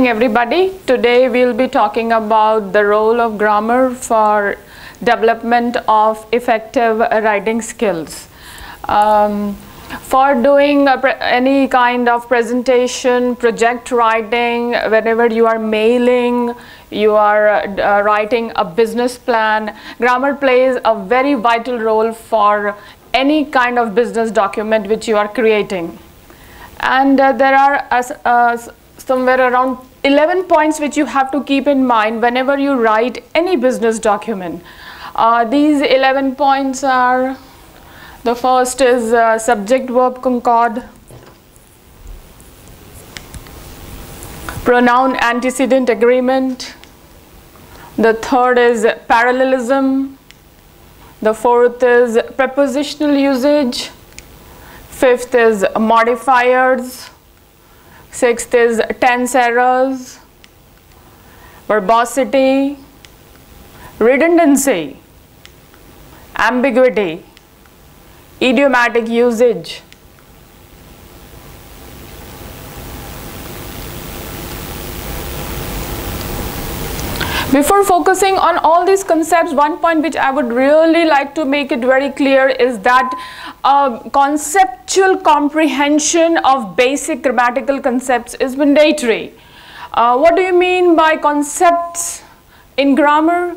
morning, everybody. Today we'll be talking about the role of grammar for development of effective writing skills. For doing any kind of presentation, project writing, whenever you are mailing, you are writing a business plan, grammar plays a very vital role for any kind of business document which you are creating. And there are somewhere around 11 points which you have to keep in mind whenever you write any business document. These 11 points are: the first is subject-verb concord, pronoun-antecedent agreement, the third is parallelism, the fourth is prepositional usage, fifth is modifiers, sixth is tense errors, verbosity, redundancy, ambiguity, idiomatic usage. Before focusing on all these concepts, one point which I would really like to make it very clear is that conceptual comprehension of basic grammatical concepts is mandatory. What do you mean by concepts in grammar?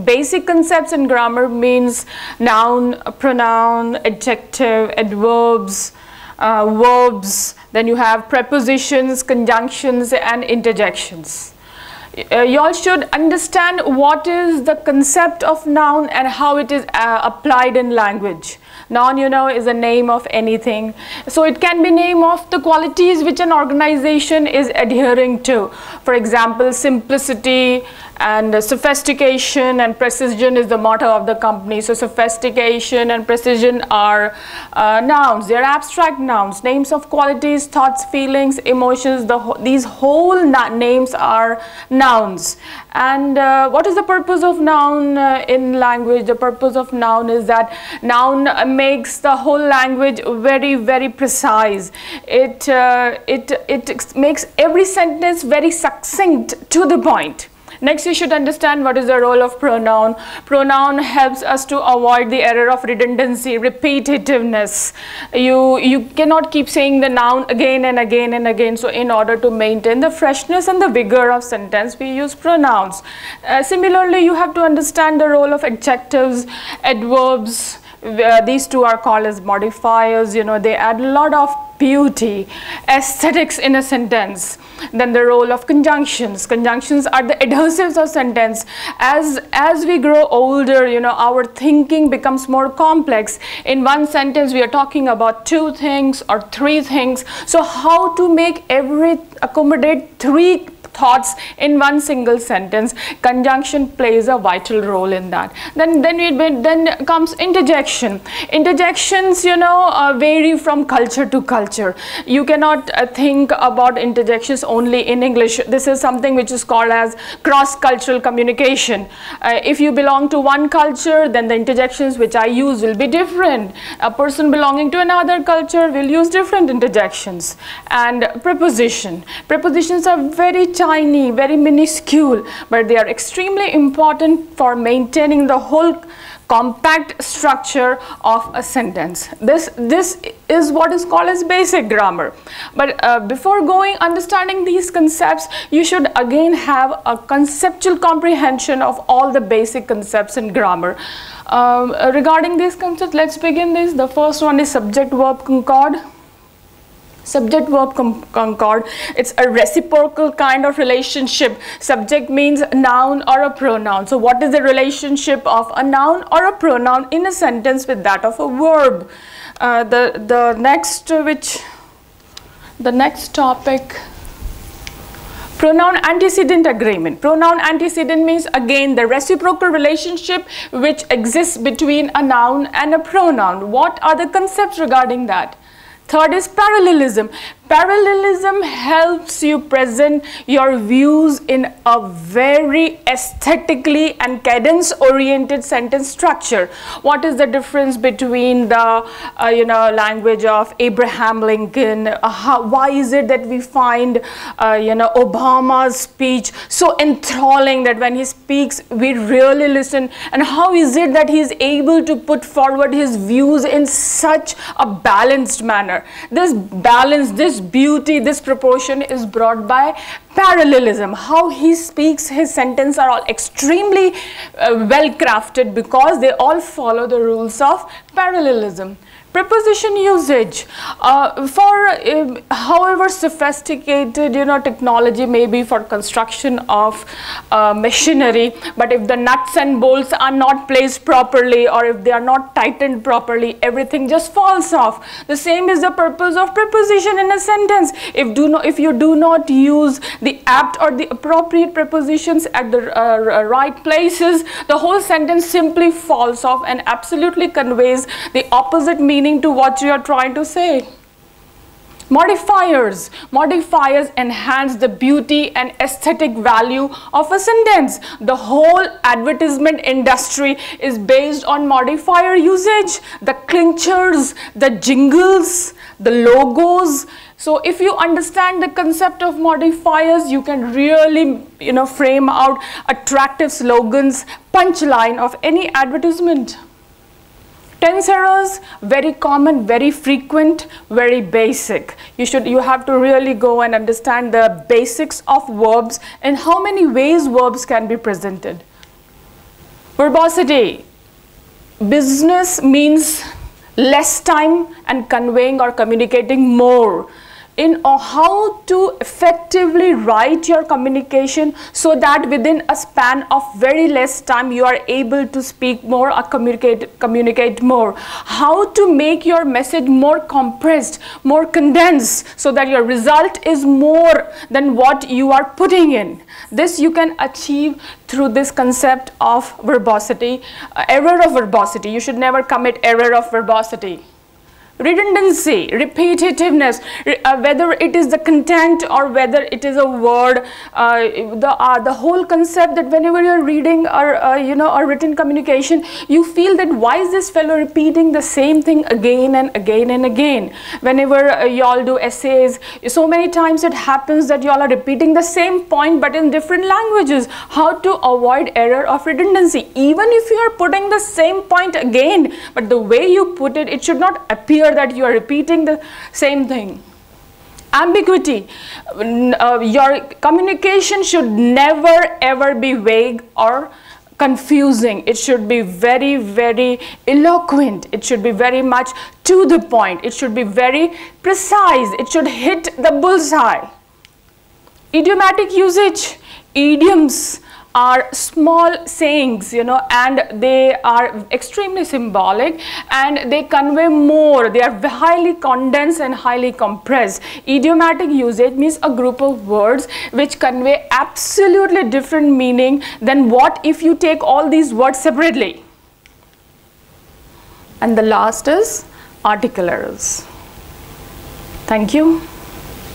Basic concepts in grammar means noun, pronoun, adjective, adverbs, verbs, then you have prepositions, conjunctions, and interjections. You all should understand what is the concept of noun and how it is applied in language. Noun, you know, is a name of anything. So it can be name of the qualities which an organization is adhering to. For example, simplicity and sophistication and precision is the motto of the company. So sophistication and precision are nouns. They are abstract nouns, names of qualities, thoughts, feelings, emotions. These whole names are nouns. And what is the purpose of noun in language? The purpose of noun is that noun makes the whole language very, very precise. It makes every sentence very succinct to the point. Next, you should understand what is the role of pronoun. Pronoun helps us to avoid the error of redundancy, repetitiveness. You cannot keep saying the noun again and again and again. So in order to maintain the freshness and the vigor of sentence, we use pronouns. Similarly, you have to understand the role of adjectives, adverbs. These two are called as modifiers. You know, they add a lot of beauty, aesthetics in a sentence. Then the role of conjunctions. Conjunctions are the adhesives of sentence. As we grow older, you know, our thinking becomes more complex. In one sentence, we are talking about two things or three things. So how to make accommodate three thoughts in one single sentence? Conjunction plays a vital role in that. Then comes interjection. Interjections, you know, vary from culture to culture. You cannot think about interjections only in English. This is something which is called as cross-cultural communication. If you belong to one culture, then the interjections which I use will be different. A person belonging to another culture will use different interjections. And preposition. Prepositions are very tiny, very minuscule, but they are extremely important for maintaining the whole compact structure of a sentence. This is what is called as basic grammar. But before understanding these concepts, you should again have a conceptual comprehension of all the basic concepts in grammar. Regarding these concepts, let's begin this. The first one is subject-verb concord. Subject-verb concord, it's a reciprocal kind of relationship. Subject means noun or a pronoun. So what is the relationship of a noun or a pronoun in a sentence with that of a verb? The next topic, pronoun antecedent agreement. Pronoun antecedent means again the reciprocal relationship which exists between a noun and a pronoun. What are the concepts regarding that? Third is parallelism. Parallelism helps you present your views in a very aesthetically and cadence-oriented sentence structure. What is the difference between the language of Abraham Lincoln? Why is it that we find Obama's speech so enthralling that when he speaks we really listen? And how is it that he is able to put forward his views in such a balanced manner? This balance, this beauty, this proportion is brought by parallelism. How he speaks, his sentences are all extremely well crafted because they all follow the rules of parallelism. Preposition usage. However sophisticated technology may be for construction of machinery, but if the nuts and bolts are not placed properly or if they are not tightened properly, everything just falls off. The same is the purpose of preposition in a sentence. If you do not use the apt or the appropriate prepositions at the right places, the whole sentence simply falls off and absolutely conveys the opposite meaning to what you are trying to say. Modifiers. Modifiers enhance the beauty and aesthetic value of a sentence. The whole advertisement industry is based on modifier usage. The clinchers, the jingles, the logos. So if you understand the concept of modifiers, you can really frame out attractive slogans, punchline of any advertisement. Tense errors, very common, very frequent, very basic. You have to really go and understand the basics of verbs and how many ways verbs can be presented. Verbosity. Business means less time and conveying or communicating more. In how to effectively write your communication so that within a span of very less time you are able to speak more or communicate more. How to make your message more compressed, more condensed so that your result is more than what you are putting in. This you can achieve through this concept of verbosity. Error of verbosity. You should never commit error of verbosity. Redundancy, repetitiveness, whether it is the content or whether it is a word, the whole concept that whenever you're reading or a written communication, you feel that why is this fellow repeating the same thing again and again and again. Whenever y'all do essays, so many times it happens that y'all are repeating the same point but in different languages. How to avoid error of redundancy? Even if you are putting the same point again, but the way you put it, it should not appear that you are repeating the same thing. Ambiguity. Your communication should never ever be vague or confusing. It should be very, very eloquent. It should be very much to the point. It should be very precise. It should hit the bullseye. Idiomatic usage. Idioms are small sayings, and they are extremely symbolic and they convey more. They are highly condensed and highly compressed. Idiomatic usage means a group of words which convey absolutely different meaning than what if you take all these words separately. And the last is article errors. Thank you.